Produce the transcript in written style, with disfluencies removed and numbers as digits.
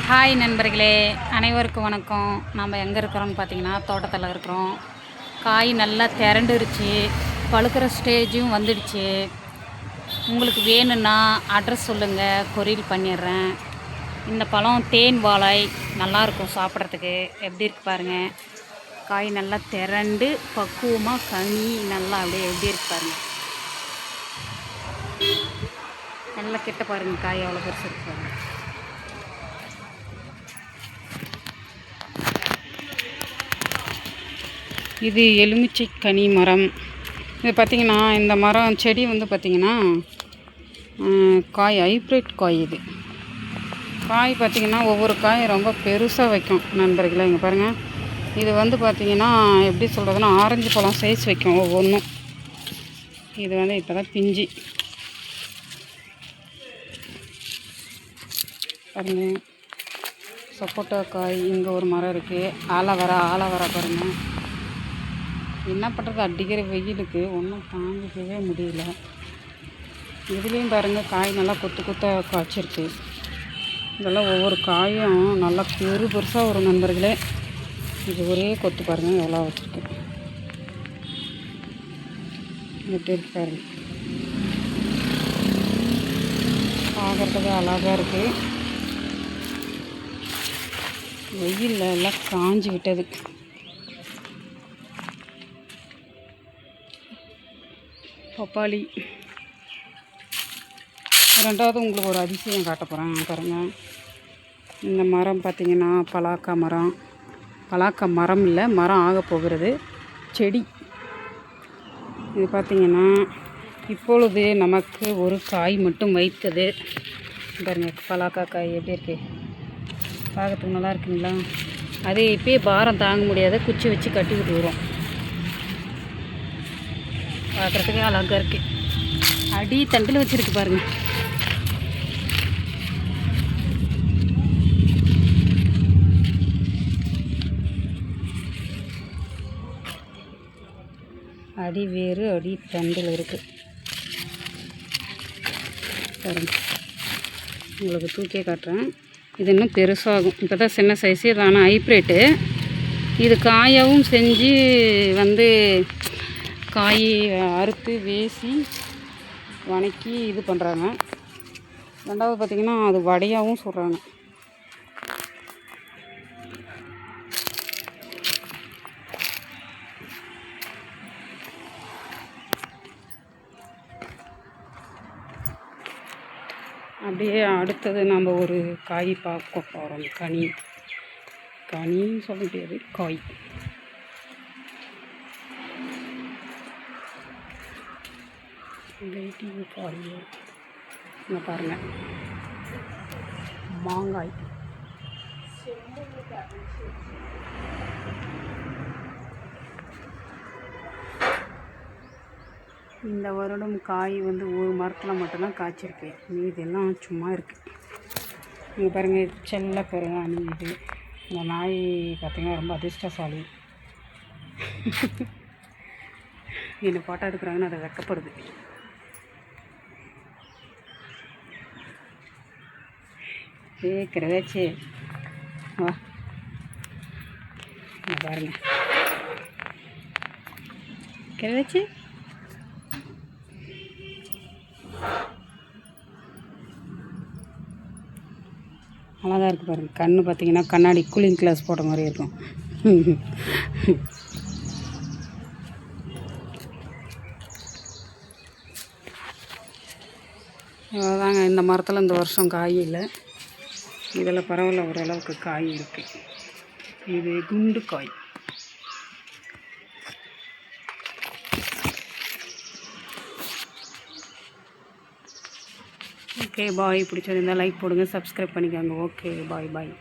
Hi நண்பர்களே, அனைவருக்கும் வணக்கம். நம்ம எங்கே இருக்கிறோம்னு பார்த்தீங்கன்னா தோட்டத்தில் இருக்கிறோம். காய் நல்லா திரண்டுருச்சு, பழுக்கிற ஸ்டேஜும் வந்துடுச்சு. உங்களுக்கு வேணும்னா அட்ரஸ் சொல்லுங்கள், கொரியர் பண்ணிடுறேன். இந்த பழம் தேன் வாழை, நல்லாயிருக்கும் சாப்பிட்றதுக்கு. எப்படி இருக்கு பாருங்கள். காய் நல்லா திரண்டு பக்குவமாக கனி நல்லா அப்படியே எப்படி இருக்கு பாருங்கள். நல்லா கிட்ட பாருங்கள், காய் எவ்வளோ பெருசு இருக்கு பாருங்கள். இது எலுமிச்சை கனி மரம். இது பார்த்திங்கன்னா இந்த மரம் செடி வந்து பார்த்திங்கன்னா காய் ஹைப்ரிட் காய். இது காய் பார்த்திங்கன்னா ஒவ்வொரு காய் ரொம்ப பெருசாக வைக்கும் நண்பர்களே. இங்கே பாருங்கள், இது வந்து பார்த்திங்கன்னா எப்படி சொல்கிறதுனா ஆரஞ்சு பழம் சைஸ் வைக்கும் ஒவ்வொன்றும். இது வந்து இப்போ தான் பிஞ்சு பாருங்கள். சப்போட்டா காய் இங்கே ஒரு மரம் இருக்குது. ஆலவரா பாருங்கள். என்ன பண்ணுறது, அடிக்கிற வெயிலுக்கு ஒன்றும் தாங்கிக்கவே முடியல. இதுலேயும் பாருங்கள், காய் நல்லா கொத்த காய்ச்சிருக்கு. இதெல்லாம் ஒவ்வொரு காயும் நல்லா பெருசாக ஒரு நண்பர்களே. இது ஒரே கொத்து பாருங்கள் எவ்வளோ வச்சுருக்கு. எப்படி இருக்கு பாருங்கள், பார்க்குறதுக்கு அழகாக இருக்குது. வெயிலில் எல்லாம் காஞ்சி விட்டது. பப்பாளி. ரெண்டாவது உங்களுக்கு ஒரு அதிசயம் காட்ட போகிறேன் பாருங்கள். இந்த மரம் பார்த்திங்கன்னா பலாக்கா மரம் இல்லை, மரம் ஆக போகிறது செடி. இது பார்த்திங்கன்னா இப்பொழுது நமக்கு ஒரு காய் மட்டும் வைத்தது பாருங்கள். பலாக்கா காய் எப்படி இருக்குது பார்க்கறதுக்கு நல்லா இருக்குங்களா. அது இப்போயே பாரம் தாங்க முடியாத குச்சி வச்சு கட்டி விட்டுருவோம். பார்க்குறதுக்கே அழகாக இருக்குது. அடி தண்டில் வச்சுருக்கு பாருங்கள். அடி வேறு அடி தண்டில் இருக்குது பாருங்கள். உங்களுக்கு தூக்கியே காட்டுறேன். இது இன்னும் பெருசாகும். இப்போ தான் சின்ன சைஸு. இது ஆனால் ஹைப்ரேட்டு. இது காயாகவும் செஞ்சு வந்து காய் அறுத்து வேசி வணக்கி இது பண்ணுறாங்க. ரெண்டாவது பார்த்திங்கன்னா அது வடையாகவும் சொல்கிறாங்க. அப்படியே அடுத்தது நம்ம ஒரு காய் பார்க்க போகிறோம். கனின்னு சொல்ல முடியாது, காய். காய் இங்கே பாருங்கள், மாங்காய். இந்த வருடம் காய் வந்து ஒரு மரத்தில் மட்டும்தான் காய்ச்சிருக்கு. மீதெல்லாம் சும்மா இருக்குது. இங்கே பாருங்கள், செல்ல பெருங்கானி. இது இந்த நாய் பார்த்திங்கன்னா ரொம்ப அதிர்ஷ்டசாலி. என்னை போட்டோ எடுக்கிறாங்கன்னு அதை வெக்கப்படுது. கிரவேச்சு வா பாருங்கள். கிரவேச்சு அழகாக இருக்குது பாருங்கள். கண்ணு பார்த்திங்கன்னா கண்ணாடி கூலிங் கிளாஸ் போட்ட மாதிரி இருக்கும். அதாங்க, இந்த மரத்தில் இந்த வருஷம் காய் இல்லை. இதில் பரவாயில்ல, ஓரளவுக்கு காய் இருக்குது. இது குண்டு காய். Okay bye. பிடிச்சிருந்தால் லைக் போடுங்க, சப்ஸ்கிரைப் பண்ணிக்கோங்க. Okay bye.